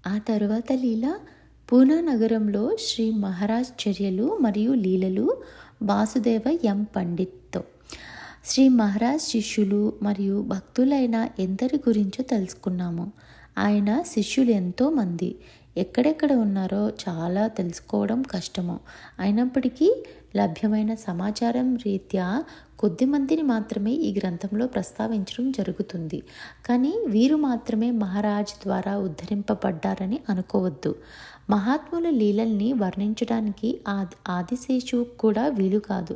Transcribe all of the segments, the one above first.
ఆ తరువాత లీల పూనా నగరంలో శ్రీ మహారాజ్ చర్యలు మరియు లీలలు వాసుదేవ ఎం పండిత్తో. శ్రీ మహారాజ్ శిష్యులు మరియు భక్తులైన ఎందరి గురించో తెలుసుకున్నాము. ఆయన శిష్యులు ఎంతోమంది ఎక్కడెక్కడ ఉన్నారో చాలా తెలుసుకోవడం కష్టము. అయినప్పటికీ లభ్యమైన సమాచారం రీత్యా కొద్దిమందిని మాత్రమే ఈ గ్రంథంలో ప్రస్తావించడం జరుగుతుంది. కానీ వీరు మాత్రమే మహారాజ్ ద్వారా ఉద్ధరింపబడ్డారని అనుకోవద్దు. మహాత్ముల లీలల్ని వర్ణించడానికి ఆదిశేషు కూడా వీలు కాదు.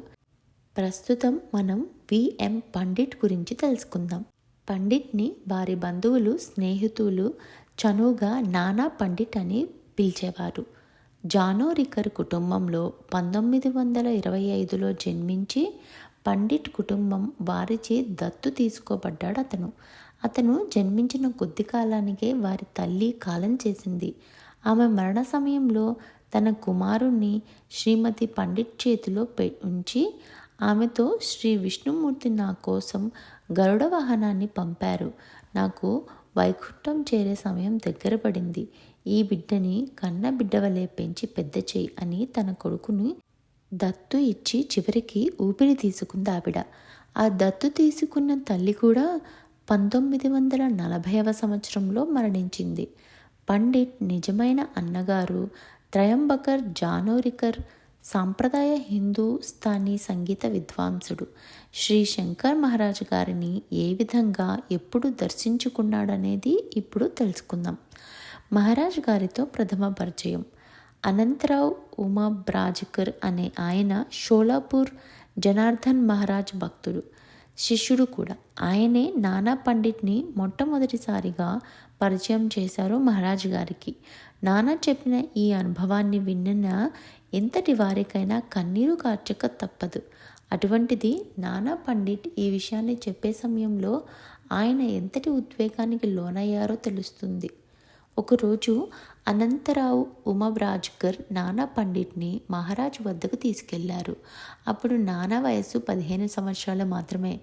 ప్రస్తుతం మనం విఎం పండిట్ గురించి తెలుసుకుందాం. పండిట్ని వారి బంధువులు, స్నేహితులు చనువుగా నానా పండిట్ అని పిలిచేవారు. జానోరికర్ కుటుంబంలో 1925లో జన్మించి పండిట్ కుటుంబం వారిచే దత్తు తీసుకోబడ్డాడు. అతను జన్మించిన కొద్ది కాలానికే వారి తల్లి కాలం చేసింది. ఆమె మరణ సమయంలో తన కుమారుణ్ణి శ్రీమతి పండిట్ చేతిలో ఉంచి ఆమెతో, శ్రీ విష్ణుమూర్తి నా కోసం గరుడ వాహనాన్ని పంపారు. నాకు వైకుంఠం చేరే సమయం దగ్గర పడింది. ఈ బిడ్డని కన్న బిడ్డవలే పెంచి పెద్ద చేయి అని తన కొడుకుని దత్తు ఇచ్చి చివరికి ఊపిరి తీసుకుంది ఆవిడ. ఆ దత్తు తీసుకున్న తల్లి కూడా 1940వ సంవత్సరంలో మరణించింది. పండిట్ నిజమైన అన్నగారు త్రయంబకర్ జానోరికర్ సాంప్రదాయ హిందూస్థానీ సంగీత విద్వాంసుడు. శ్రీ శంకర్ మహారాజ్ గారిని ఏ విధంగా ఎప్పుడు దర్శించుకున్నాడనేది ఇప్పుడు తెలుసుకుందాం. మహారాజ్ గారితో ప్రథమ పరిచయం. అనంతరావు ఉమాబ్రాజ్కర్ అనే ఆయన షోలాపూర్ జనార్దన్ మహారాజ్ భక్తుడు, శిష్యుడు కూడా. ఆయనే నానా పండిట్ని మొట్టమొదటిసారిగా పరిచయం చేశారు మహారాజ్ గారికి. నానా చెప్పిన ఈ అనుభవాన్ని విన్న ఎంతటి వారికైనా కన్నీరు కార్చక తప్పదు. అటువంటిది నానా పండిట్ ఈ విషయాన్ని చెప్పే సమయంలో ఆయన ఎంతటి ఉద్వేగానికి లోనయ్యారో తెలుస్తుంది. ఒకరోజు అనంతరావు ఉమాబ్రాజ్కర్ నానా పండిట్ని మహారాజ్ వద్దకు తీసుకెళ్లారు. అప్పుడు నానా వయస్సు 15 సంవత్సరాలు మాత్రమే.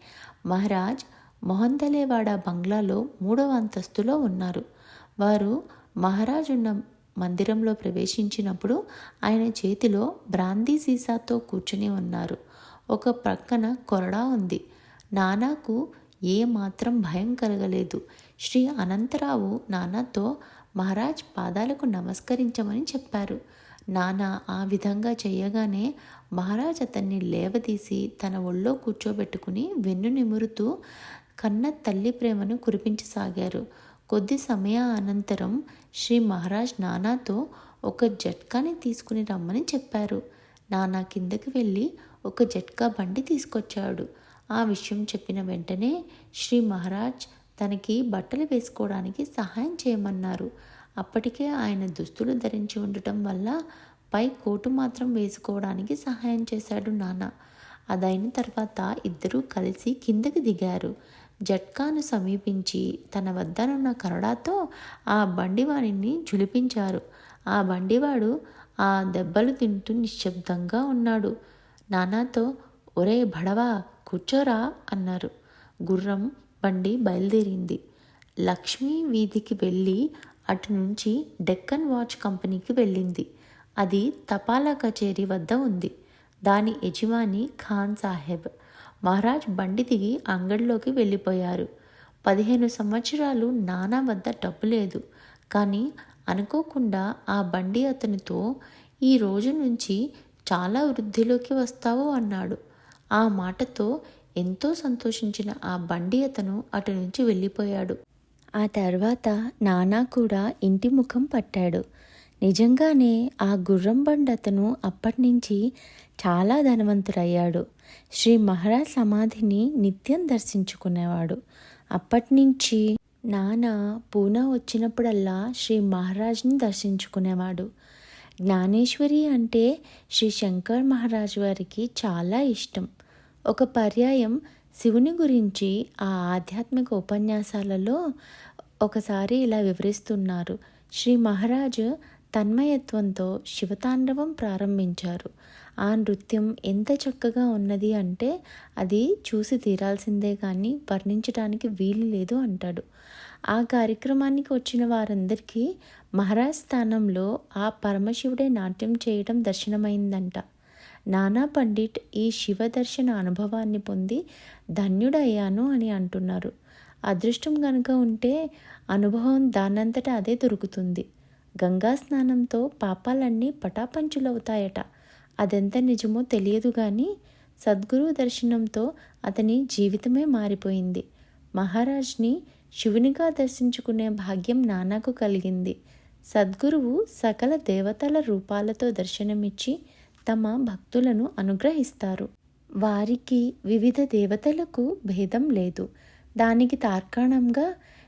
మహారాజ్ మొహందలేవాడ బంగ్లాలో 3వ అంతస్తులో ఉన్నారు. వారు మహారాజ్ ఉన్న మందిరంలో ప్రవేశించినప్పుడు ఆయన చేతిలో బ్రాందీ సీసాతో కూర్చుని ఉన్నారు. ఒక ప్రక్కన కొరడా ఉంది. నానాకు ఏ మాత్రం భయం కలగలేదు. శ్రీ అనంతరావు నానాతో మహారాజ్ పాదాలకు నమస్కరించమని చెప్పారు. నానా ఆ విధంగా చేయగానే మహారాజ్ అతన్ని లేవదీసి తన ఒళ్ళో కూర్చోబెట్టుకుని వెన్ను నిమురుతూ కన్న తల్లి ప్రేమను కురిపించసాగారు. కొద్ది సమయ అనంతరం శ్రీ మహారాజ్ నానాతో ఒక జట్కాని తీసుకుని రమ్మని చెప్పారు. నానా కిందకి వెళ్ళి ఒక జట్కా బండి తీసుకొచ్చాడు. ఆ విషయం చెప్పిన వెంటనే శ్రీ మహారాజ్ తనకి బట్టలు వేసుకోవడానికి సహాయం చేయమన్నారు. అప్పటికే ఆయన దుస్తులు ధరించి ఉండటం వల్ల పై కోటు మాత్రం వేసుకోవడానికి సహాయం చేశాడు నాన్న. అదైన తర్వాత ఇద్దరూ కలిసి కిందకి దిగారు. జట్కాను సమీపించి తన వద్దనున్న కరడాతో ఆ బండివాడిని ఝులిపించారు. ఆ బండివాడు ఆ దెబ్బలు తింటూ నిశ్శబ్దంగా ఉన్నాడు. నానాతో, ఒరే భడవా కూర్చోరా అన్నారు. గుర్రం బండి బయలుదేరింది. లక్ష్మీ వీధికి వెళ్ళి అటు నుంచి డెక్కన్ వాచ్ కంపెనీకి వెళ్ళింది. అది తపాలా కచేరీ వద్ద ఉంది. దాని యజమాని ఖాన్ సాహెబ్. మహారాజ్ బండి దిగి అంగడిలోకి వెళ్ళిపోయారు. 15 సంవత్సరాలు నానా వద్ద డబ్బు లేదు. కానీ అనుకోకుండా ఆ బండి అతనితో, ఈ రోజు నుంచి చాలా వృద్ధిలోకి వస్తావు అన్నాడు. ఆ మాటతో ఎంతో సంతోషించిన ఆ బండి అతను అటు నుంచి వెళ్ళిపోయాడు. ఆ తర్వాత నానా కూడా ఇంటి ముఖం పట్టాడు. నిజంగానే ఆ గుర్రం బండి అతను అప్పటినుంచి చాలా ధనవంతుడయ్యాడు. శ్రీ మహారాజ్ సమాధిని నిత్యం దర్శించుకునేవాడు. అప్పటినుంచి నానా పూనా వచ్చినప్పుడల్లా శ్రీ మహారాజ్ని దర్శించుకునేవాడు. జ్ఞానేశ్వరి అంటే శ్రీ శంకర్ మహారాజ్ వారికి చాలా ఇష్టం. ఒక పర్యాయం శివుని గురించి ఆ ఆధ్యాత్మిక ఉపన్యాసాలలో ఒకసారి ఇలా వివరిస్తున్నారు. శ్రీ మహారాజు తన్మయత్వంతో శివతాండవం ప్రారంభించారు. ఆ నృత్యం ఎంత చక్కగా ఉన్నది అంటే అది చూసి తీరాల్సిందే కానీ వర్ణించడానికి వీలు లేదు అంటాడు. ఆ కార్యక్రమానికి వచ్చిన వారందరికీ మహారాజ్ స్థానంలో ఆ పరమశివుడే నాట్యం చేయడం దర్శనమైందంట. నానా పండిట్ ఈ శివ దర్శన అనుభవాన్ని పొంది ధన్యుడయ్యాను అని అంటున్నారు. అదృష్టం కనుక ఉంటే అనుభవం దానంతట అదే దొరుకుతుంది. గంగా స్నానంతో పాపాలన్నీ పటాపంచులవుతాయట. అదెంత నిజమో తెలియదు కానీ సద్గురువు దర్శనంతో అతని జీవితమే మారిపోయింది. మహారాజ్ని శివునిగా దర్శించుకునే భాగ్యం నానాకు కలిగింది. సద్గురువు సకల దేవతల రూపాలతో దర్శనమిచ్చి తమ భక్తులను అనుగ్రహిస్తారు. వారికి వివిధ దేవతలకు భేదం లేదు. దానికి తార్కాణంగా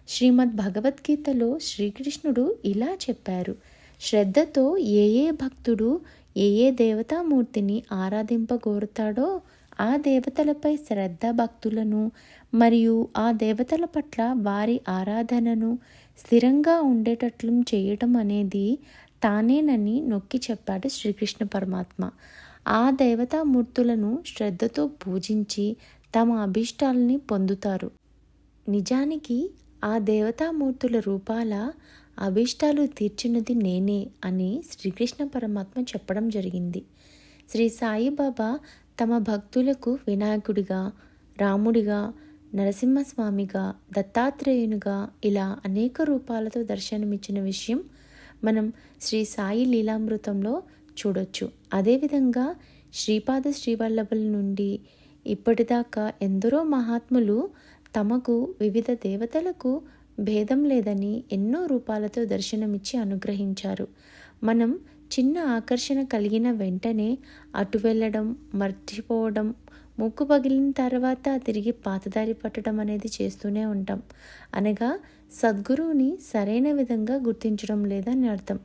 శ్రీమద్ భగవద్గీతలో శ్రీకృష్ణుడు ఇలా చెప్పారు: శ్రద్ధతో ఏ భక్తుడు ఏ దేవతామూర్తిని ఆరాధింపగోరుతాడో ఆ దేవతలపై శ్రద్ధ భక్తులను మరియు ఆ దేవతల పట్ల వారి ఆరాధనను స్థిరంగా ఉండేటట్లు చేయటం అనేది తానేనని నొక్కి చెప్పాడు శ్రీకృష్ణ పరమాత్మ. ఆ దేవతామూర్తులను శ్రద్ధతో పూజించి తమ అభీష్టాలని పొందుతారు. నిజానికి ఆ దేవతామూర్తుల రూపాల అభీష్టాలు తీర్చినది నేనే అని శ్రీకృష్ణ పరమాత్మ చెప్పడం జరిగింది. శ్రీ సాయిబాబా తమ భక్తులకు వినాయకుడిగా, రాముడిగా, నరసింహస్వామిగా, దత్తాత్రేయునిగా ఇలా అనేక రూపాలతో దర్శనమిచ్చిన విషయం మనం శ్రీ సాయి లీలామృతంలో చూడొచ్చు. అదేవిధంగా శ్రీపాద శ్రీవల్లభుల నుండి ఇప్పటిదాకా ఎందరో మహాత్ములు తమకు వివిధ దేవతలకు భేదం లేదని ఎన్నో రూపాలతో దర్శనమిచ్చి అనుగ్రహించారు. మనం చిన్న ఆకర్షణ కలిగిన వెంటనే అటు వెళ్ళడం, మర్చిపోవడం, ముక్కు పగిలిన తర్వాత తిరిగి పాతదారి పట్టడం అనేది చేస్తూనే ఉంటాం. అనగా సద్గురువుని సరైన విధంగా గుర్తించడం లేదని అర్థం.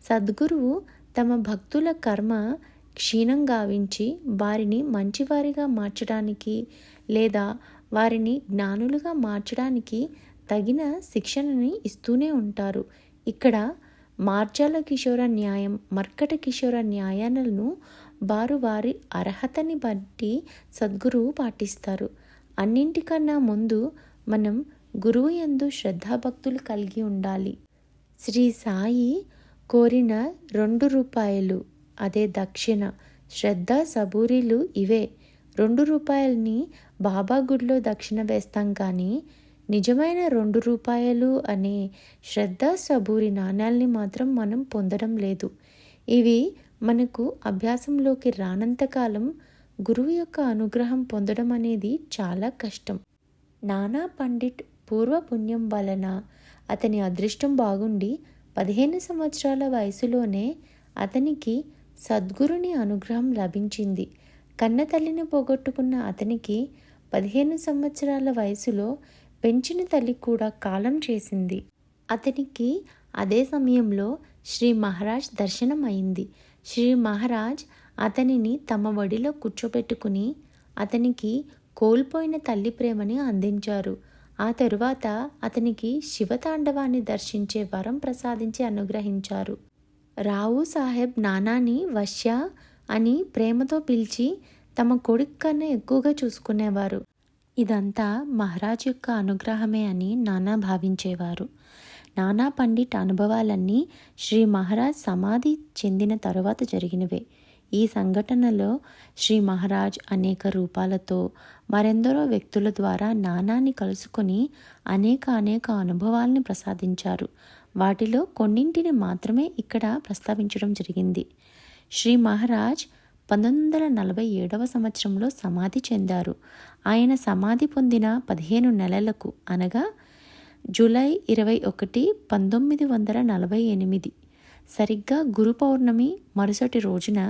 సద్గురువు తమ భక్తుల కర్మ క్షీణం గావించి వారిని మంచివారిగా మార్చడానికి లేదా వారిని జ్ఞానులుగా మార్చడానికి తగిన శిక్షణని ఇస్తూనే ఉంటారు. ఇక్కడ మార్జాల కిషోర న్యాయం, మర్కట కిషోర న్యాయాలను వారు వారి అర్హతని బట్టి సద్గురువు పాటిస్తారు. అన్నింటికన్నా ముందు మనం గురువు యందు శ్రద్ధాభక్తులు కలిగి ఉండాలి. శ్రీ సాయి కోరిన 2 రూపాయలు అదే దక్షిణ, శ్రద్ధ, సబూరీలు ఇవే. 2 రూపాయలని బాబా గుడిలో దక్షిణ వేస్తాం కానీ నిజమైన 2 రూపాయలు అనే శ్రద్ధ, సబూరి నాణ్యాల్ని మాత్రం మనం పొందడం లేదు. ఇవి మనకు అభ్యాసంలోకి రానంతకాలం గురువు యొక్క అనుగ్రహం పొందడం అనేది చాలా కష్టం. నానా పండిట్ పూర్వపుణ్యం వలన అతని అదృష్టం బాగుండి 15 సంవత్సరాల వయసులోనే అతనికి సద్గురుని అనుగ్రహం లభించింది. కన్నతల్లిని పోగొట్టుకున్న అతనికి 15 సంవత్సరాల వయసులో పెంచిన తల్లి కూడా కాలం చేసింది. అతనికి అదే సమయంలో శ్రీ మహారాజ్ దర్శనం అయింది. శ్రీ మహారాజ్ అతనిని తమ వడిలో కూర్చోబెట్టుకుని అతనికి కోల్పోయిన తల్లి ప్రేమని అందించారు. ఆ తరువాత అతనికి శివతాండవాన్ని దర్శించే వరం ప్రసాదించి అనుగ్రహించారు. రావు సాహెబ్ నానాని వశ్య అని ప్రేమతో పిలిచి తమ కొడుకు కన్నా ఎక్కువగా చూసుకునేవారు. ఇదంతా మహారాజ్ యొక్క అనుగ్రహమే అని నానా భావించేవారు. నానా పండిట్ అనుభవాలన్నీ శ్రీ మహారాజ్ సమాధి చెందిన తరువాత జరిగినవే. ఈ సంఘటనలో శ్రీ మహారాజ్ అనేక రూపాలతో మరెందరో వ్యక్తుల ద్వారా నానాని కలుసుకొని అనేక అనుభవాల్ని ప్రసాదించారు. వాటిలో కొన్నింటిని మాత్రమే ఇక్కడ ప్రస్తావించడం జరిగింది. శ్రీ మహారాజ్ 1947వ సంవత్సరంలో సమాధి చెందారు. ఆయన సమాధి పొందిన 15 నెలలకు అనగా జూలై 21, 1948 సరిగ్గా గురు పౌర్ణమి మరుసటి రోజున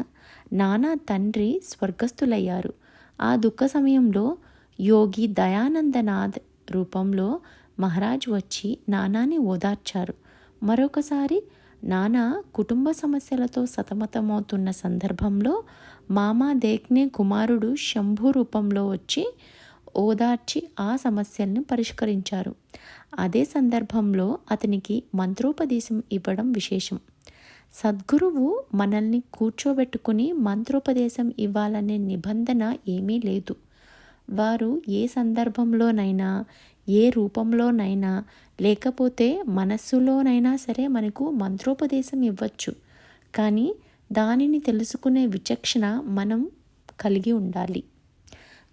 నానా తండ్రి స్వర్గస్థులయ్యారు. ఆ దుఃఖ సమయంలో యోగి దయానందనాథ్ రూపంలో మహారాజ్ వచ్చి నానాని ఓదార్చారు. మరొకసారి నానా కుటుంబ సమస్యలతో సతమతమవుతున్న సందర్భంలో మామా దేక్నే కుమారుడు శంభు రూపంలో వచ్చి ఓదార్చి ఆ సమస్యలను పరిష్కరించారు. అదే సందర్భంలో అతనికి మంత్రోపదేశం ఇవ్వడం విశేషం. సద్గురువు మనల్ని కూర్చోబెట్టుకుని మంత్రోపదేశం ఇవ్వాలనే నిబంధన ఏమీ లేదు. వారు ఏ సందర్భంలోనైనా ఏ రూపంలోనైనా లేకపోతే మనస్సులోనైనా సరే మనకు మంత్రోపదేశం ఇవ్వచ్చు. కానీ దానిని తెలుసుకునే విచక్షణ మనం కలిగి ఉండాలి.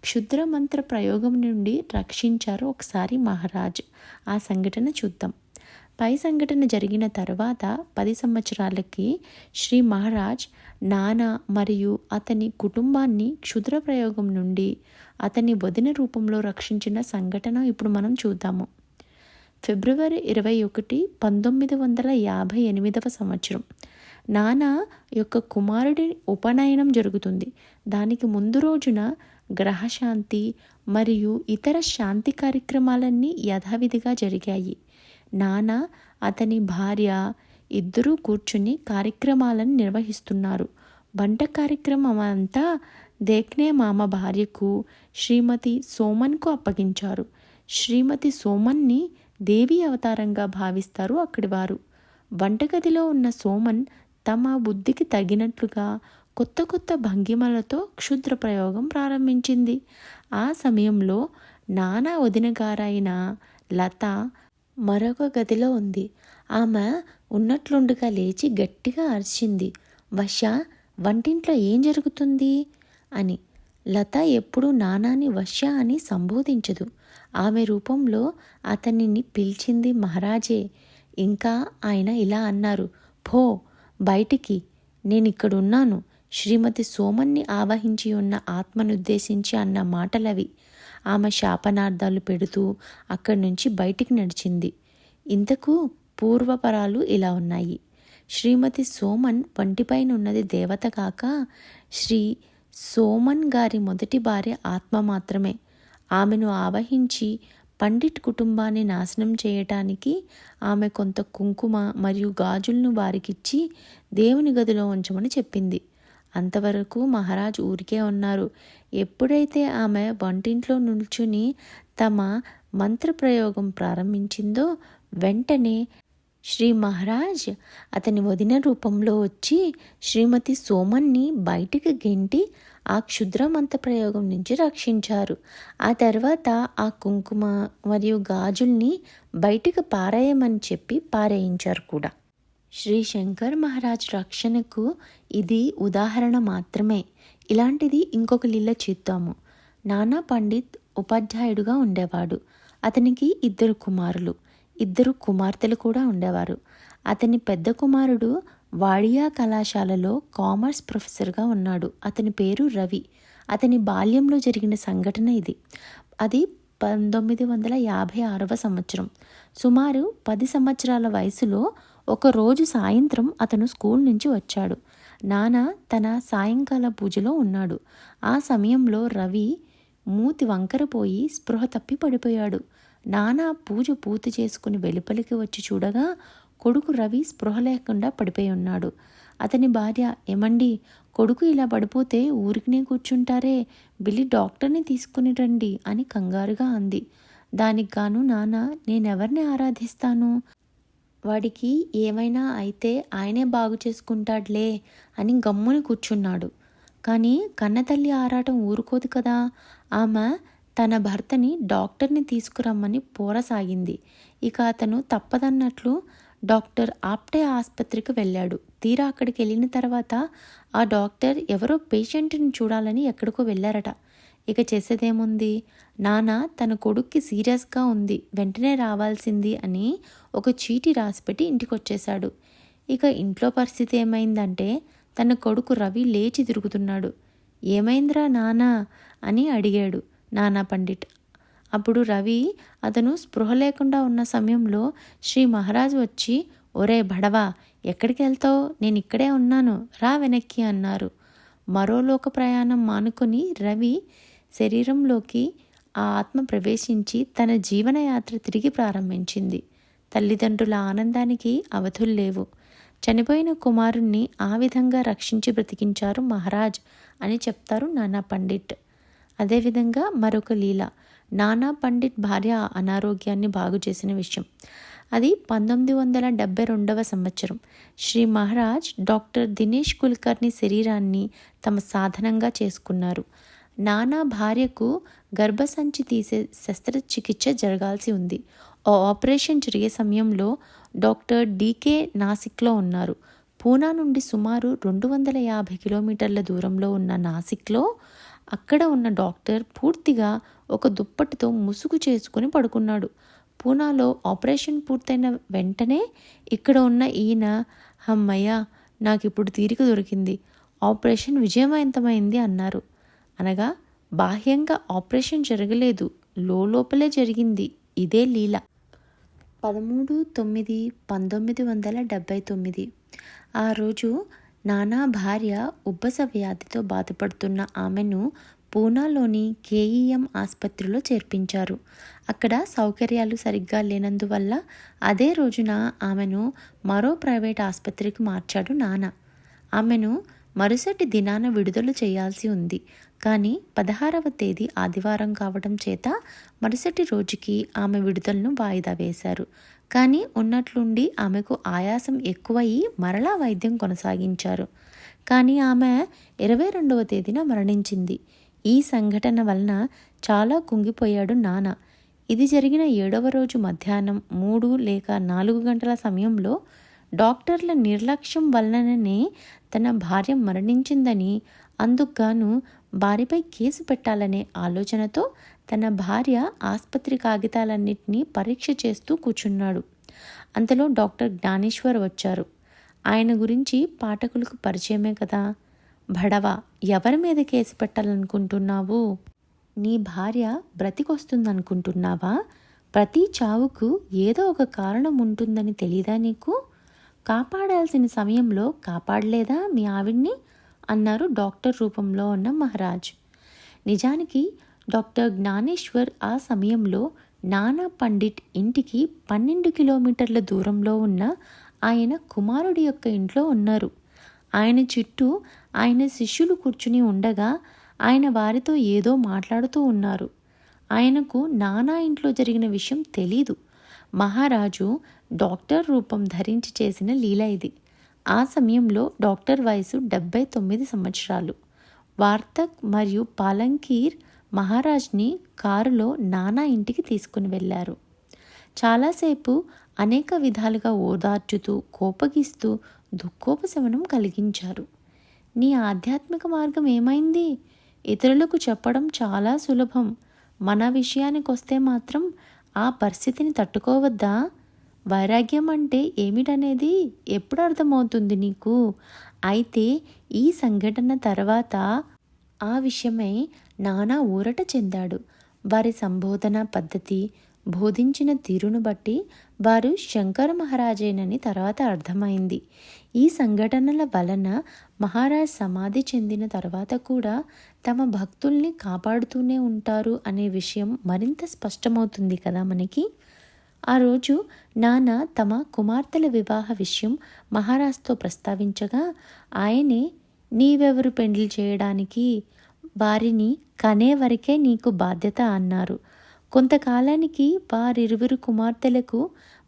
క్షుద్ర మంత్ర ప్రయోగం నుండి రక్షించారు ఒకసారి మహారాజ్. ఆ సంఘటన చూద్దాం. పై సంఘటన జరిగిన తర్వాత 10 సంవత్సరాలకి శ్రీ మహారాజ్ నానా మరియు అతని కుటుంబాన్ని క్షుద్ర ప్రయోగం నుండి అతని వదిన రూపంలో రక్షించిన సంఘటన ఇప్పుడు మనం చూద్దాము. ఫిబ్రవరి 21, 1958 సంవత్సరం నానా యొక్క కుమారుడి ఉపనయనం జరుగుతుంది. దానికి ముందు రోజున గ్రహశాంతి మరియు ఇతర శాంతి కార్యక్రమాలన్నీ యథావిధిగా జరిగాయి. నానా అతని భార్య ఇద్దరూ కూర్చుని కార్యక్రమాలను నిర్వహిస్తున్నారు. వంట కార్యక్రమం అంతా దేక్నే మామ భార్యకు శ్రీమతి సోమన్కు అప్పగించారు. శ్రీమతి సోమన్ని దేవి అవతారంగా భావిస్తారు అక్కడి వారు. వంటగదిలో ఉన్న సోమన్ తమ బుద్ధికి తగినట్లుగా కొత్త కొత్త భంగిమలతో క్షుద్ర ప్రయోగం ప్రారంభించింది. ఆ సమయంలో నానా వదినగారైన లత మరొక గదిలో ఉంది. ఆమె ఉన్నట్లుండగా లేచి గట్టిగా అరిచింది, వశ, వంటింట్లో ఏం జరుగుతుంది అని. లత ఎప్పుడూ నానాని వశ అని సంబోధించదు. ఆమె రూపంలో అతనిని పిలిచింది మహారాజే. ఇంకా ఆయన ఇలా అన్నారు, పో బయటికి, నేనిక్కడున్నాను. శ్రీమతి సోమన్ని ఆవహించి ఉన్న ఆత్మనుద్దేశించి అన్న మాటలవి. ఆమె శాపనార్థాలు పెడుతూ అక్కడి నుంచి బయటికి నడిచింది. ఇంతకు పూర్వపరాలు ఇలా ఉన్నాయి. శ్రీమతి సోమన్ వంటిపైన ఉన్నది దేవత కాక శ్రీ సోమన్ గారి మొదటి భార్య ఆత్మ మాత్రమే. ఆమెను ఆవహించి పండిట్ కుటుంబాన్ని నాశనం చేయటానికి ఆమె కొంత కుంకుమ మరియు గాజులను వారికిచ్చి దేవుని గదిలో ఉంచమని చెప్పింది. అంతవరకు మహారాజ్ ఊరికే ఉన్నారు. ఎప్పుడైతే ఆమె వంటింట్లో నిల్చుని తమ మంత్రప్రయోగం ప్రారంభించిందో వెంటనే శ్రీ మహారాజ్ అతని వదిన రూపంలో వచ్చి శ్రీమతి సోమన్ని బయటికి గెంటి ఆ క్షుద్ర మంత్ర ప్రయోగం నుంచి రక్షించారు. ఆ తర్వాత ఆ కుంకుమ మరియు గాజుల్ని బయటికి పారేయమని చెప్పి పారేయించారు కూడా. శ్రీ శంకర్ మహారాజ్ రక్షణకు ఇది ఉదాహరణ మాత్రమే. ఇలాంటిది ఇంకొక లీల చూద్దాము. నానా పండిత్ ఉపాధ్యాయుడుగా ఉండేవాడు. అతనికి 2 కుమారులు, 2 కుమార్తెలు కూడా ఉండేవారు. అతని పెద్ద కుమారుడు వాడియా కళాశాలలో కామర్స్ ప్రొఫెసర్గా ఉన్నాడు. అతని పేరు రవి. అతని బాల్యంలో జరిగిన సంఘటన ఇది. అది 1956 సంవత్సరం. సుమారు 10 సంవత్సరాల వయసులో ఒకరోజు సాయంత్రం అతను స్కూల్ నుంచి వచ్చాడు. నానా తన సాయంకాల పూజలో ఉన్నాడు. ఆ సమయంలో రవి మూతి వంకరపోయి స్పృహ తప్పి పడిపోయాడు. నానా పూజ పూర్తి చేసుకుని వెలుపలికి వచ్చి చూడగా కొడుకు రవి స్పృహ లేకుండా పడిపోయి ఉన్నాడు. అతని భార్య, ఏమండి, కొడుకు ఇలా పడిపోతే ఊరికినే కూర్చుంటారే, వెళ్ళి డాక్టర్ని తీసుకుని రండి అని కంగారుగా అంది. దానికి గాను నాన్న, నేనెవరిని ఆరాధిస్తాను, వాడికి ఏమైనా అయితే ఆయనే బాగు చేసుకుంటాడులే అని గమ్ముని కూర్చున్నాడు. కానీ కన్నతల్లి ఆరాటం ఊరుకోదు కదా. ఆమె తన భర్తని డాక్టర్ని తీసుకురమ్మని పోరసాగింది. ఇక అతను తప్పదన్నట్లు డాక్టర్ ఆప్టే ఆసుపత్రికి వెళ్ళాడు. తీరా అక్కడికి వెళ్ళిన తర్వాత ఆ డాక్టర్ ఎవరో పేషెంట్ని చూడాలని ఎక్కడికో వెళ్ళారట. ఇక చేసేదేముంది, నాన్న తన కొడుక్కి సీరియస్గా ఉంది, వెంటనే రావాల్సింది అని ఒక చీటీ రాసిపెట్టి ఇంటికి వచ్చేశాడు. ఇక ఇంట్లో పరిస్థితి ఏమైందంటే తన కొడుకు రవి లేచి తిరుగుతున్నాడు. ఏమైందిరా నానా అని అడిగాడు నానా పండిట్. అప్పుడు రవి అతను స్పృహ లేకుండా ఉన్న సమయంలో శ్రీ మహారాజ్ వచ్చి, ఒరే బడవా, ఎక్కడికి వెళ్తావు, నేను ఇక్కడే ఉన్నాను, రా వెనక్కి అన్నారు. మరో లోక ప్రయాణం మానుకొని రవి శరీరంలోకి ఆ ఆత్మ ప్రవేశించి తన జీవనయాత్ర తిరిగి ప్రారంభించింది. తల్లిదండ్రుల ఆనందానికి అవధులు లేవు. చనిపోయిన కుమారుణ్ణి ఆ విధంగా రక్షించి బ్రతికించారు మహారాజ్ అని చెప్తారు నానా పండిట్. అదేవిధంగా మరొక లీల, నానా పండిట్ భార్య అనారోగ్యాన్ని బాగు చేసిన విషయం. అది 1972 సంవత్సరం. శ్రీ మహారాజ్ డాక్టర్ దినేష్ కుల్కర్ని శరీరాన్ని తమ సాధనంగా చేసుకున్నారు. నానా భార్యకు గర్భసంచి తీసే శస్త్రచికిత్స జరగాల్సి ఉంది. ఆ ఆపరేషన్ జరిగే సమయంలో డాక్టర్ డీకే నాసిక్లో ఉన్నారు. పూనా నుండి సుమారు 250 కిలోమీటర్ల దూరంలో ఉన్న నాసిక్లో అక్కడ ఉన్న డాక్టర్ పూర్తిగా ఒక దుప్పటితో ముసుగు చేసుకుని పడుకున్నాడు. పూనాలో ఆపరేషన్ పూర్తయిన వెంటనే ఇక్కడ ఉన్న ఈయన, అమ్మయ్య, నాకిప్పుడు తీరిక దొరికింది, ఆపరేషన్ విజయవంతమైంది అన్నారు. అనగా బాహ్యంగా ఆపరేషన్ జరగలేదు, లోపలే జరిగింది. ఇదే లీల. 13/9/1979 ఆ రోజు నానా భార్య ఉబ్బస వ్యాధితో బాధపడుతున్న ఆమెను పూనాలోని కేఈఎం ఆసుపత్రిలో చేర్పించారు. అక్కడ సౌకర్యాలు సరిగ్గా లేనందువల్ల అదే రోజున ఆమెను మరో ప్రైవేట్ ఆసుపత్రికి మార్చాడు నాన్న. ఆమెను మరుసటి దినాన విడుదల చేయాల్సి ఉంది. కానీ 16వ తేదీ ఆదివారం కావడం చేత మరుసటి రోజుకి ఆమె విడుదలను వాయిదా వేశారు. కానీ ఉన్నట్లుండి ఆమెకు ఆయాసం ఎక్కువయి మరలా వైద్యం కొనసాగించారు. కానీ ఆమె 22వ తేదీన మరణించింది. ఈ సంఘటన వలన చాలా కుంగిపోయాడు నాన్న. ఇది జరిగిన 7వ రోజు మధ్యాహ్నం 3 లేక 4 గంటల సమయంలో డాక్టర్ల నిర్లక్ష్యం వలననే తన భార్య మరణించిందని, అందుకుగాను భార్యపై కేసు పెట్టాలనే ఆలోచనతో తన భార్య ఆసుపత్రి కాగితాలన్నింటినీ పరీక్ష చేస్తూ కూర్చున్నాడు. అంతలో డాక్టర్ జ్ఞానేశ్వర్ వచ్చారు. ఆయన గురించి పాఠకులకు పరిచయమే కదా. భడవా, ఎవరి మీద కేసు పెట్టాలనుకుంటున్నావు? నీ భార్య బ్రతికొస్తుందనుకుంటున్నావా? ప్రతి చావుకు ఏదో ఒక కారణం ఉంటుందని తెలీదా నీకు? కాపాడాల్సిన సమయంలో కాపాడలేదా మీ ఆవిడ్ని? అన్నారు డాక్టర్ రూపంలో ఉన్న మహారాజ్. నిజానికి డాక్టర్ జ్ఞానేశ్వర్ ఆ సమయంలో నానా పండిట్ ఇంటికి 12 కిలోమీటర్ల దూరంలో ఉన్న ఆయన కుమారుడి యొక్క ఇంట్లో ఉన్నారు. ఆయన చుట్టూ ఆయన శిష్యులు కూర్చుని ఉండగా ఆయన వారితో ఏదో మాట్లాడుతూ ఉన్నారు. ఆయనకు నానా ఇంట్లో జరిగిన విషయం తెలీదు. మహారాజు డాక్టర్ రూపం ధరించి చేసిన లీల ఇది. ఆ సమయంలో డాక్టర్ వయసు 79 సంవత్సరాలు. వార్తక్ మరియు పాలంకీర్ మహారాజ్ని కారులో నానా ఇంటికి తీసుకుని వెళ్ళారు. చాలాసేపు అనేక విధాలుగా ఓదార్చుతూ, కోపగిస్తూ దుఃఖోపశమనం కలిగించారు. నీ ఆధ్యాత్మిక మార్గం ఏమైంది? ఇతరులకు చెప్పడం చాలా సులభం. మన విషయానికొస్తే మాత్రం ఆ పరిస్థితిని తట్టుకోవద్దా? వైరాగ్యం అంటే ఏమిటనేది ఎప్పుడు అర్థమవుతుంది నీకు? అయితే ఈ సంఘటన తర్వాత ఆ విషయమై నానా ఊరట చెందాడు. వారి సంబోధన పద్ధతి, బోధించిన తీరును బట్టి వారు శంకర మహారాజేనని తర్వాత అర్థమైంది. ఈ సంఘటనల వలన మహారాజ్ సమాధి చెందిన తర్వాత కూడా తమ భక్తుల్ని కాపాడుతూనే ఉంటారు అనే విషయం మరింత స్పష్టమవుతుంది కదా మనకి. ఆ రోజు నాన్న తమ కుమార్తెల వివాహ విషయం మహారాజ్తో ప్రస్తావించగా ఆయనే, నీవెవరు పెండ్లి చేయడానికి? వారిని కనే వరకే నీకు బాధ్యత అన్నారు. కొంతకాలానికి వారిరువురు కుమార్తెలకు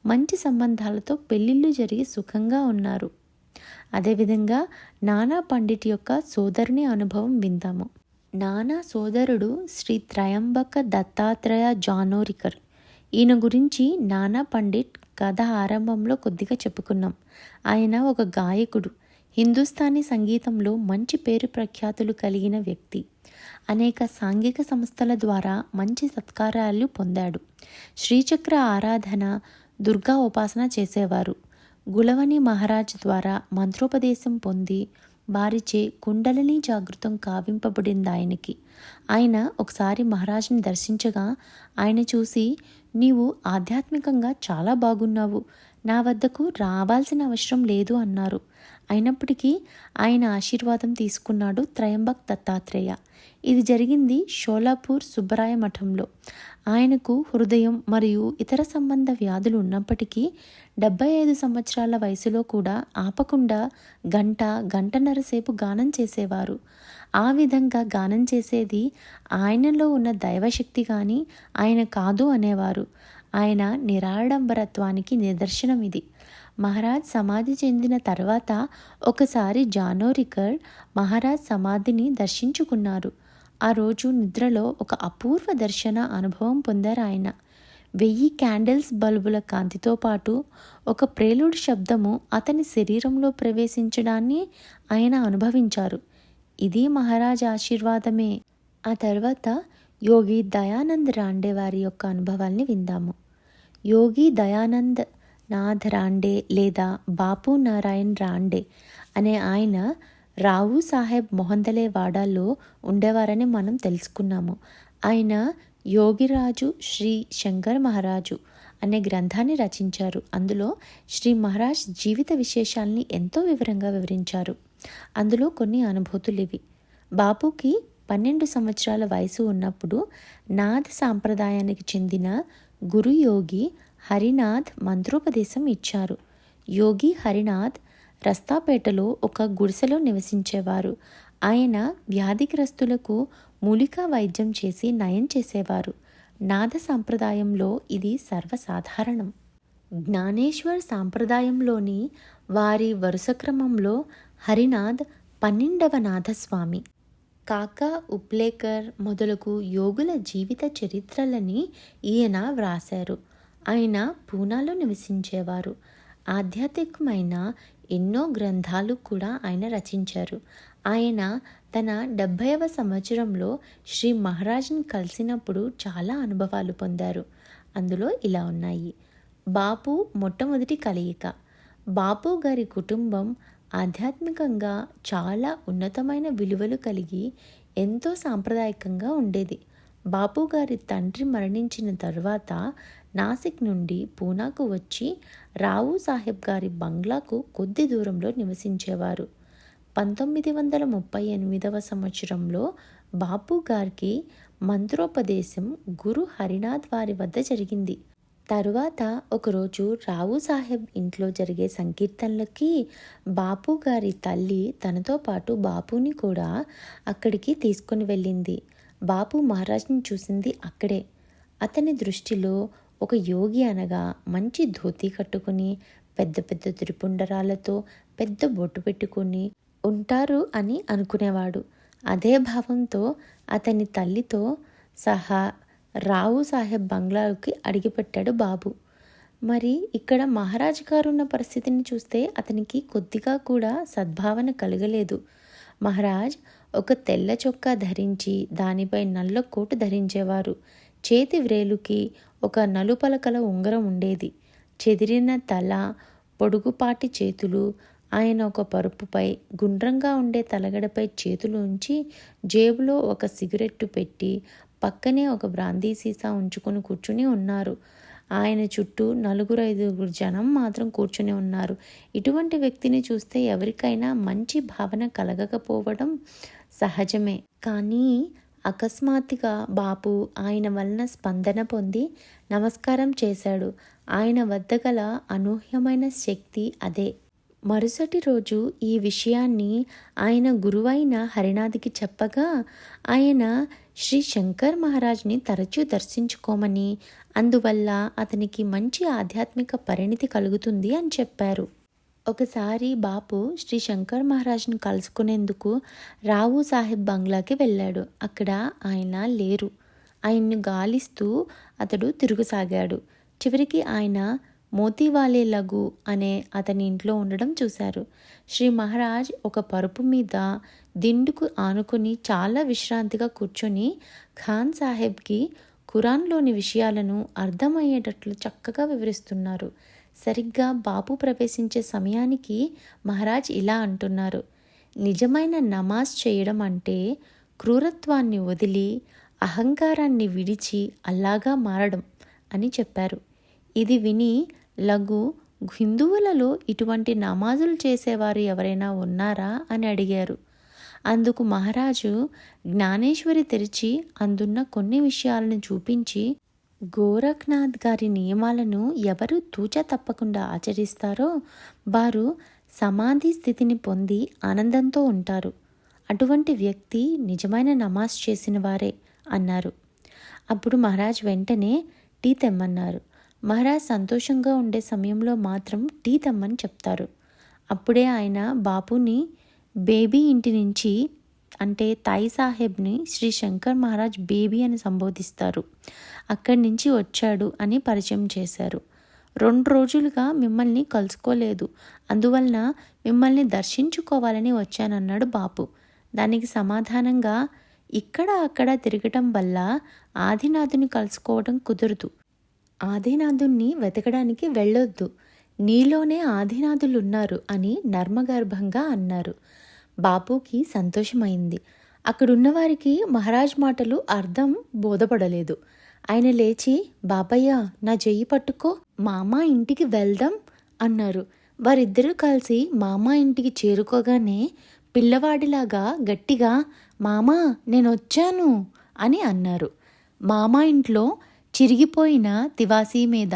మంచి సంబంధాలతో పెళ్లిళ్ళు జరిగి సుఖంగా ఉన్నారు. అదేవిధంగా నానా పండిట్ యొక్క సోదరుని అనుభవం విందాము. నానా సోదరుడు శ్రీ త్రయంబక దత్తాత్రేయ జానోరికర్. ఈయన గురించి నానా పండిట్ కథ ఆరంభంలో కొద్దిగా చెప్పుకున్నాం. ఆయన ఒక గాయకుడు. హిందుస్థానీ సంగీతంలో మంచి పేరు ప్రఖ్యాతులు కలిగిన వ్యక్తి. అనేక సాంఘిక సంస్థల ద్వారా మంచి సత్కారాలు పొందాడు. శ్రీచక్ర ఆరాధన, దుర్గా ఉపాసన చేసేవారు. గులవని మహారాజ్ ద్వారా మంత్రోపదేశం పొంది వారిచే కుండలిని జాగృతం కావింపబడింది ఆయనకి. ఆయన ఒకసారి మహారాజ్ని దర్శించగా ఆయన చూసి, నీవు ఆధ్యాత్మికంగా చాలా బాగున్నావు, నా వద్దకు రావాల్సిన అవసరం లేదు అన్నారు. అయినప్పటికీ ఆయన ఆశీర్వాదం తీసుకున్నాడు త్రయంబక్ దత్తాత్రేయ. ఇది జరిగింది షోలాపూర్ సుబ్బరాయ మఠంలో. ఆయనకు హృదయం మరియు ఇతర సంబంధ వ్యాధులు ఉన్నప్పటికీ 75 సంవత్సరాల వయసులో కూడా ఆపకుండా గంటన్నర సేపు గానం చేసేవారు. ఆ విధంగా గానం చేసేది ఆయనలో ఉన్న దైవశక్తి కానీ ఆయన కాదు అనేవారు. ఆయన నిరాడంబరత్వానికి నిదర్శనం ఇది. మహారాజ్ సమాధి చెందిన తర్వాత ఒకసారి జానోరికర్ మహారాజ్ సమాధిని దర్శించుకున్నారు. ఆ రోజు నిద్రలో ఒక అపూర్వ దర్శన అనుభవం పొందారు ఆయన. 1000 క్యాండిల్స్ బల్బుల కాంతితో పాటు ఒక ప్రేలుడ్ శబ్దము అతని శరీరంలో ప్రవేశించడాన్ని ఆయన అనుభవించారు. ఇది మహారాజ్ ఆశీర్వాదమే. ఆ తర్వాత యోగి దయానంద్ రాండే వారి యొక్క అనుభవాల్ని విందాము. యోగి దయానంద్ నాథ్ రాండే లేదా బాపు నారాయణ్ రాండే అనే ఆయన రావు సాహెబ్ మొహందలే వాడాల్లో ఉండేవారని మనం తెలుసుకున్నాము. ఆయన యోగిరాజు శ్రీ శంకర్ మహారాజు అనే గ్రంథాన్ని రచించారు. అందులో శ్రీ మహారాజ్ జీవిత విశేషాల్ని ఎంతో వివరంగా వివరించారు. అందులో కొన్ని అనుభూతులు ఇవి. బాపుకి 12 సంవత్సరాల వయసు ఉన్నప్పుడు నాథ్ సాంప్రదాయానికి చెందిన గురు యోగి హరినాథ్ మంత్రోపదేశం ఇచ్చారు. యోగి హరినాథ్ రస్తాపేటలో ఒక గుడిసెలో నివసించేవారు. ఆయన వ్యాధిగ్రస్తులకు మూలికా వైద్యం చేసి నయం చేసేవారు. నాథ సాంప్రదాయంలో ఇది సర్వసాధారణం. జ్ఞానేశ్వర్ సాంప్రదాయంలోని వారి వరుస క్రమంలో హరినాథ్ 12వ నాథస్వామి. కాకా ఉప్లేకర్ మొదలగు యోగుల జీవిత చరిత్రలని ఈయన వ్రాశారు. ఆయన పూనాలో నివసించేవారు. ఆధ్యాత్మికమైన ఎన్నో గ్రంథాలు కూడా ఆయన రచించారు. ఆయన తన 70వ సంవత్సరంలో శ్రీ మహారాజ్ని కలిసినప్పుడు చాలా అనుభవాలు పొందారు. అందులో ఇలా ఉన్నాయి. బాపు మొట్టమొదటి కలయిక. బాపు గారి కుటుంబం ఆధ్యాత్మికంగా చాలా ఉన్నతమైన విలువలు కలిగి ఎంతో సాంప్రదాయకంగా ఉండేది. బాపు గారి తండ్రి మరణించిన తరువాత నాసిక్ నుండి పూనాకు వచ్చి రావు సాహెబ్ గారి బంగ్లాకు కొద్ది దూరంలో నివసించేవారు. 1938వ సంవత్సరంలో బాపు గారికి మంత్రోపదేశం గురు హరినాథ్ వారి వద్ద జరిగింది. తరువాత ఒకరోజు రావు సాహెబ్ ఇంట్లో జరిగే సంకీర్తనలకి బాపు గారి తల్లి తనతో పాటు బాపుని కూడా అక్కడికి తీసుకుని వెళ్ళింది. బాపు మహారాజ్ని చూసింది అక్కడే. అతని దృష్టిలో ఒక యోగి అనగా మంచి ధోతి కట్టుకుని పెద్ద పెద్ద త్రిపుండరాలతో పెద్ద బొట్టు పెట్టుకుని ఉంటారు అని అనుకునేవాడు. అదే భావంతో అతని తల్లితో సహా రావు సాహెబ్ బంగ్లాకి అడిగిపెట్టాడు బాబు. మరి ఇక్కడ మహారాజు గారున్న పరిస్థితిని చూస్తే అతనికి కొద్దిగా కూడా సద్భావన కలగలేదు. మహారాజ్ ఒక తెల్ల చొక్కా ధరించి దానిపై నల్ల కోటు ధరించేవారు. చేతి వ్రేలుకి ఒక నలుపలకల ఉంగరం ఉండేది. చెదిరిన తల, పొడుగుపాటి చేతులు. ఆయన ఒక పరుపుపై గుండ్రంగా ఉండే తలగడపై చేతులు ఉంచి జేబులో ఒక సిగరెట్టు పెట్టి పక్కనే ఒక బ్రాందీ సీసా ఉంచుకొని కూర్చుని ఉన్నారు. ఆయన చుట్టూ 4-5 జనం మాత్రం కూర్చుని ఉన్నారు. ఇటువంటి వ్యక్తిని చూస్తే ఎవరికైనా మంచి భావన కలగకపోవడం సహజమే. కానీ అకస్మాత్తుగా బాపు ఆయన వలన స్పందన పొంది నమస్కారం చేశాడు. ఆయన వద్ద గల అనూహ్యమైన శక్తి అదే. మరుసటి రోజు ఈ విషయాన్ని ఆయన గురువైన హరినాథ్కి చెప్పగా ఆయన శ్రీ శంకర్ మహారాజ్ని తరచూ దర్శించుకోమని, అందువల్ల అతనికి మంచి ఆధ్యాత్మిక పరిణితి కలుగుతుంది అని చెప్పారు. ఒకసారి బాపు శ్రీ శంకర్ మహారాజ్ని కలుసుకునేందుకు రావు సాహెబ్ బంగ్లాకి వెళ్ళాడు. అక్కడ ఆయన లేరు. ఆయన్ను గాలిస్తూ అతడు తిరుగుసాగాడు. చివరికి ఆయన మోతీవాలే లఘు అనే అతని ఇంట్లో ఉండడం చూశారు. శ్రీ మహారాజ్ ఒక పరుపు మీద దిండుకు ఆనుకుని చాలా విశ్రాంతిగా కూర్చొని ఖాన్ సాహెబ్కి ఖురాన్లోని విషయాలను అర్థమయ్యేటట్లు చక్కగా వివరిస్తున్నారు. సరిగ్గా బాపు ప్రవేశించే సమయానికి మహారాజ్ ఇలా అంటున్నారు. నిజమైన నమాజ్ చేయడం అంటే క్రూరత్వాన్ని వదిలి అహంకారాన్ని విడిచి అల్లాగా మారడం అని చెప్పారు. ఇది విని లఘు హిందువులలో ఇటువంటి నమాజులు చేసేవారు ఎవరైనా ఉన్నారా అని అడిగారు. అందుకు మహారాజు జ్ఞానేశ్వరి తెరిచి అందున్న కొన్ని విషయాలను చూపించి, గోరఖ్నాథ్ గారి నియమాలను ఎవరు తూచా తప్పకుండా ఆచరిస్తారో వారు సమాధి స్థితిని పొంది ఆనందంతో ఉంటారు. అటువంటి వ్యక్తి నిజమైన నమాజ్ చేసిన వారే అన్నారు. అప్పుడు మహారాజ్ వెంటనే టీ తెమ్మన్నారు. మహారాజ్ సంతోషంగా ఉండే సమయంలో మాత్రం టీ తెమ్మని చెప్తారు. అప్పుడే ఆయన బాపుని బేబీ ఇంటి నుంచి అంటే తాయి సాహెబ్ని శ్రీ శంకర్ మహారాజ్ బేబీ అని సంబోధిస్తారు. అక్కడి నుంచి వచ్చాడు అని పరిచయం చేశారు. 2 రోజులుగా మిమ్మల్ని కలుసుకోలేదు, అందువలన మిమ్మల్ని దర్శించుకోవాలని వచ్చానన్నాడు బాపు. దానికి సమాధానంగా, ఇక్కడ అక్కడ తిరగటం వల్ల ఆదినాథుని కలుసుకోవడం కుదరదు. ఆదినాథుణ్ణి వెతకడానికి వెళ్ళొద్దు, నీలోనే ఆదినాథులున్నారు అని నర్మగర్భంగా అన్నారు. బాపుకి సంతోషమైంది. అక్కడున్నవారికి మహారాజ్ మాటలు అర్థం బోధపడలేదు. ఆయన లేచి, బాబయ్య నా చెయ్యి పట్టుకో, మామ ఇంటికి వెళ్దాం అన్నారు. వారిద్దరూ కలిసి మామ ఇంటికి చేరుకోగానే పిల్లవాడిలాగా గట్టిగా, మామా నేనొచ్చాను అని అన్నారు. మామ ఇంట్లో చిరిగిపోయిన తివాసీ మీద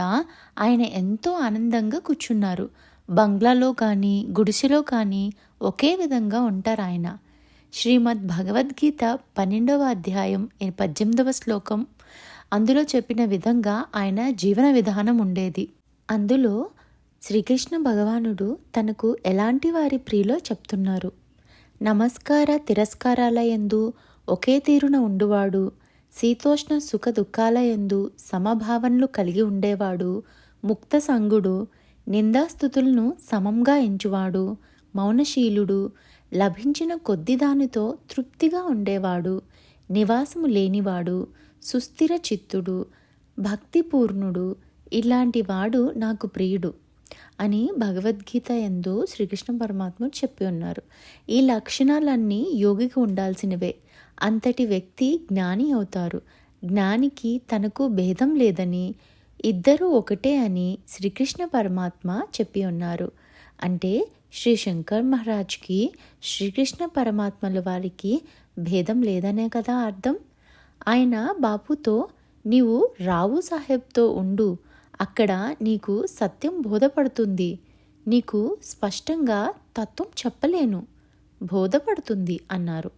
ఆయన ఎంతో ఆనందంగా కూర్చున్నారు. బంగ్లాలో కానీ గుడిసెలో కానీ ఒకే విధంగా ఉంటారు ఆయన. శ్రీమద్ భగవద్గీత 12వ అధ్యాయం 18వ శ్లోకం అందులో చెప్పిన విధంగా ఆయన జీవన విధానం ఉండేది. అందులో శ్రీకృష్ణ భగవానుడు తనకు ఎలాంటి వారి ప్రియులో చెప్తున్నారు. నమస్కార తిరస్కారాలయందు ఒకే తీరున ఉండువాడు, శీతోష్ణ సుఖ దుఃఖాలయందు సమభావనలు కలిగి ఉండేవాడు, ముక్త సంగుడు, నిందాస్థుతులను సమంగా ఎంచువాడు, మౌనశీలుడు, లభించిన కొద్ది దానితో తృప్తిగా ఉండేవాడు, నివాసము లేనివాడు, సుస్థిర చిత్తుడు, భక్తిపూర్ణుడు, ఇలాంటి వాడు నాకు ప్రియుడు అని భగవద్గీత యందు శ్రీకృష్ణ పరమాత్ముడు చెప్పి ఉన్నారు. ఈ లక్షణాలన్నీ యోగికి ఉండాల్సినవే. అంతటి వ్యక్తి జ్ఞాని అవుతారు. జ్ఞానికి తనకు భేదం లేదని, ఇద్దరూ ఒకటే అని శ్రీకృష్ణ పరమాత్మ చెప్పి ఉన్నారు. అంటే శ్రీ శంకర్ మహారాజ్కి శ్రీకృష్ణ పరమాత్మల వారికి భేదం లేదనే కదా అర్థం. ఆయన బాపుతో, నీవు రావు సాహెబ్తో ఉండు, అక్కడ నీకు సత్యం బోధపడుతుంది, నీకు స్పష్టంగా తత్వం చెప్పలేను, బోధపడుతుంది అన్నారు.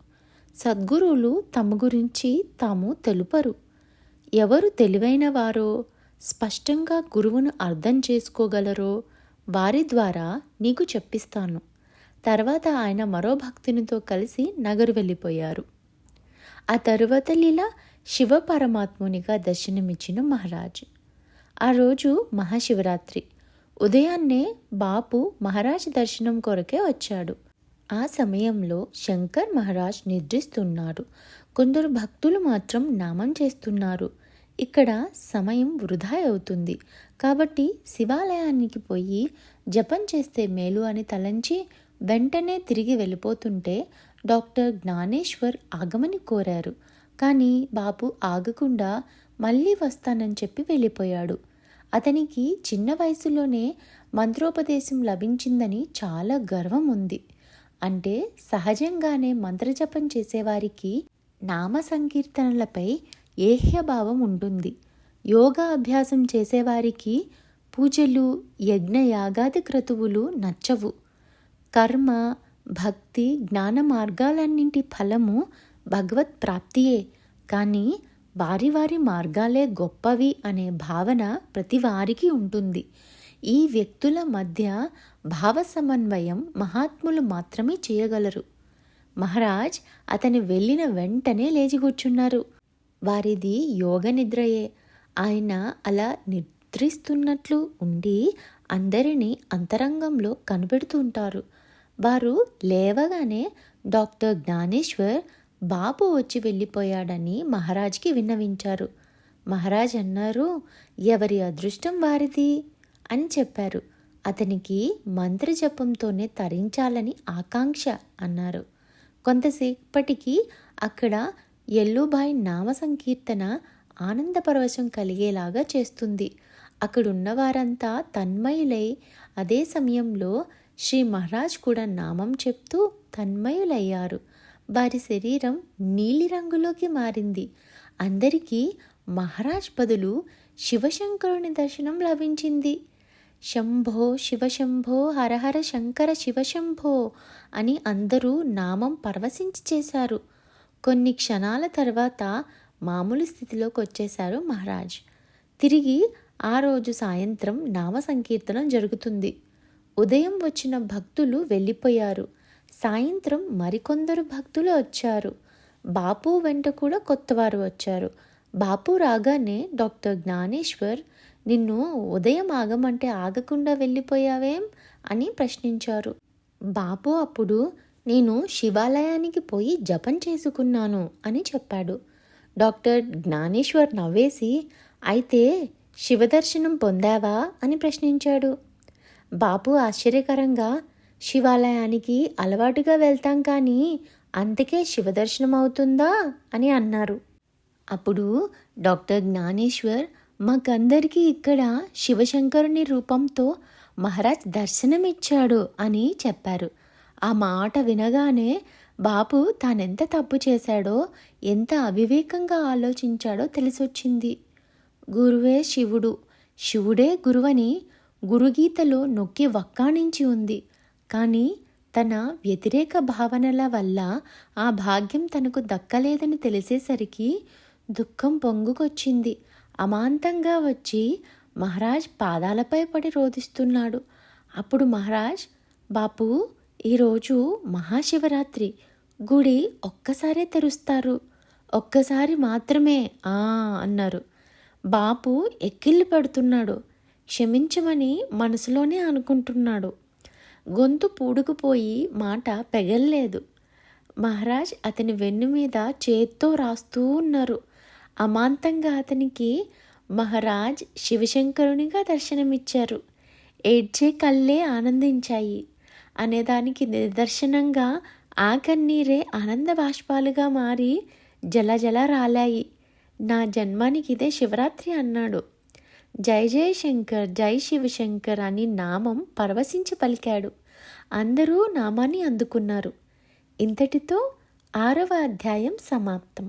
సద్గురువులు తమ గురించి తాము తెలుపరు. ఎవరు తెలివైన వారో, స్పష్టంగా గురువును అర్థం చేసుకోగలరో వారి ద్వారా నీకు చెప్పిస్తాను. తర్వాత ఆయన మరో భక్తునితో కలిసి నగరు వెళ్ళిపోయారు. ఆ తరువాత లీల శివ పరమాత్మునిగా దర్శనమిచ్చిన మహారాజ్. ఆ రోజు మహాశివరాత్రి. ఉదయాన్నే బాపు మహారాజ్ దర్శనం కొరకే వచ్చాడు. ఆ సమయంలో శంకర్ మహారాజ్ నిద్రిస్తున్నారు. కొందరు భక్తులు మాత్రం నామం చేస్తున్నారు. ఇక్కడ సమయం వృధా అవుతుంది కాబట్టి శివాలయానికి పోయి జపం చేస్తే మేలు అని తలంచి వెంటనే తిరిగి వెళ్ళిపోతుంటే డాక్టర్ జ్ఞానేశ్వర్ ఆగమని కోరారు. కానీ బాపు ఆగకుండా మళ్ళీ వస్తానని చెప్పి వెళ్ళిపోయాడు. అతనికి చిన్న వయసులోనే మంత్రోపదేశం లభించిందని చాలా గర్వం ఉంది. అంటే సహజంగానే మంత్రజపం చేసేవారికి నామ సంకీర్తనలపై ఏహ్యభావం ఉంటుంది. యోగా అభ్యాసం చేసేవారికి పూజలు యజ్ఞ యాగాది క్రతువులు నచ్చవు. కర్మ భక్తి జ్ఞాన మార్గాలన్నింటి ఫలము భగవత్ ప్రాప్తియే. కానీ వారి వారి మార్గాలే గొప్పవి అనే భావన ప్రతి వారికి ఉంటుంది. ఈ వ్యక్తుల మధ్య భావ సమన్వయం మహాత్ములు మాత్రమే చేయగలరు. మహారాజ్ అతని వెళ్ళిన వెంటనే లేచి కూర్చున్నారు. వారిది యోగ నిద్రయే. ఆయన అలా నిద్రిస్తున్నట్లు ఉండి అందరినీ అంతరంగంలో కనిపెడుతుంటారు. వారు లేవగానే డాక్టర్ జ్ఞానేశ్వర్ బాపు వచ్చి వెళ్ళిపోయాడని మహారాజ్కి విన్నవించారు. మహారాజ్ అన్నారు, ఎవరి అదృష్టం వారిది అని చెప్పారు. అతనికి మంత్రజపంతోనే తరించాలని ఆకాంక్ష అన్నారు. కొంతసేపటికి అక్కడ ఎల్లుబాయ్ నామ సంకీర్తన ఆనందపరవశం కలిగేలాగా చేస్తుంది. అక్కడున్న వారంతా తన్మయులై, అదే సమయంలో శ్రీ మహారాజ్ కూడా నామం చెప్తూ తన్మయులయ్యారు. వారి శరీరం నీలిరంగులోకి మారింది. అందరికీ మహారాజ్ బదులు శివశంకరుని దర్శనం లభించింది. శంభో శివశంభో హరహర శంకర శివశంభో అని అందరూ నామం పరవశించి చేశారు. కొన్ని క్షణాల తర్వాత మామూలు స్థితిలోకి వచ్చేశారు మహారాజ్. తిరిగి ఆ రోజు సాయంత్రం నామ సంకీర్తనం జరుగుతుంది. ఉదయం వచ్చిన భక్తులు వెళ్ళిపోయారు. సాయంత్రం మరికొందరు భక్తులు వచ్చారు. బాపు వెంట కూడా కొత్తవారు వచ్చారు. బాపు రాగానే డాక్టర్ జ్ఞానేశ్వర్, నిన్ను ఉదయం ఆగమంటే ఆగకుండా వెళ్ళిపోయావేం అని ప్రశ్నించారు. బాపు అప్పుడు, నేను శివాలయానికి పోయి జపం చేసుకున్నాను అని చెప్పాడు. డాక్టర్ జ్ఞానేశ్వర్ నవ్వేసి, అయితే శివదర్శనం పొందావా అని ప్రశ్నించాడు. బాపు ఆశ్చర్యకరంగా, శివాలయానికి అలవాటుగా వెళ్తాం కానీ అందుకే శివదర్శనం అవుతుందా అని అన్నారు. అప్పుడు డాక్టర్ జ్ఞానేశ్వర్, మాకందరికీ ఇక్కడ శివశంకరుని రూపంతో మహారాజ్ దర్శనమిచ్చాడు అని చెప్పారు. ఆ మాట వినగానే బాపు తానెంత తప్పు చేశాడో, ఎంత అవివేకంగా ఆలోచించాడో తెలిసొచ్చింది. గురువే శివుడు, శివుడే గురువని గురుగీతలో నొక్కి వక్కాణించి ఉంది. కానీ తన వ్యతిరేక భావనల వల్ల ఆ భాగ్యం తనకు దక్కలేదని తెలిసేసరికి దుఃఖం పొంగుకొచ్చింది. అమాంతంగా వచ్చి మహారాజ్ పాదాలపై పడి రోదిస్తున్నాడు. అప్పుడు మహారాజ్, బాపు, ఈరోజు మహాశివరాత్రి, గుడి ఒక్కసారే తెరుస్తారు, ఒక్కసారి మాత్రమే అన్నారు. బాపు ఎక్కిళ్ళు పెడుతున్నాడు. క్షమించమని మనసులోనే అనుకుంటున్నాడు. గొంతు పూడుకుపోయి మాట పెగల్లేదు. మహారాజ్ అతని వెన్ను మీద చేత్తో రాస్తూ ఉన్నారు. అమాంతంగా అతనికి మహారాజ్ శివశంకరునిగా దర్శనమిచ్చారు. ఏడ్చే కళ్ళే ఆనందించాయి అనేదానికి నిదర్శనంగా ఆ కన్నీరే ఆనంద బాష్పాలుగా మారి జలజల రాలాయి. నా జన్మానికి ఇదే శివరాత్రి అన్నాడు. జై జై శంకర్, జై శివశంకర్ అని నామం పరవశించి పలికాడు. అందరూ నామాన్ని అందుకున్నారు. ఇంతటితో 6వ అధ్యాయం సమాప్తం.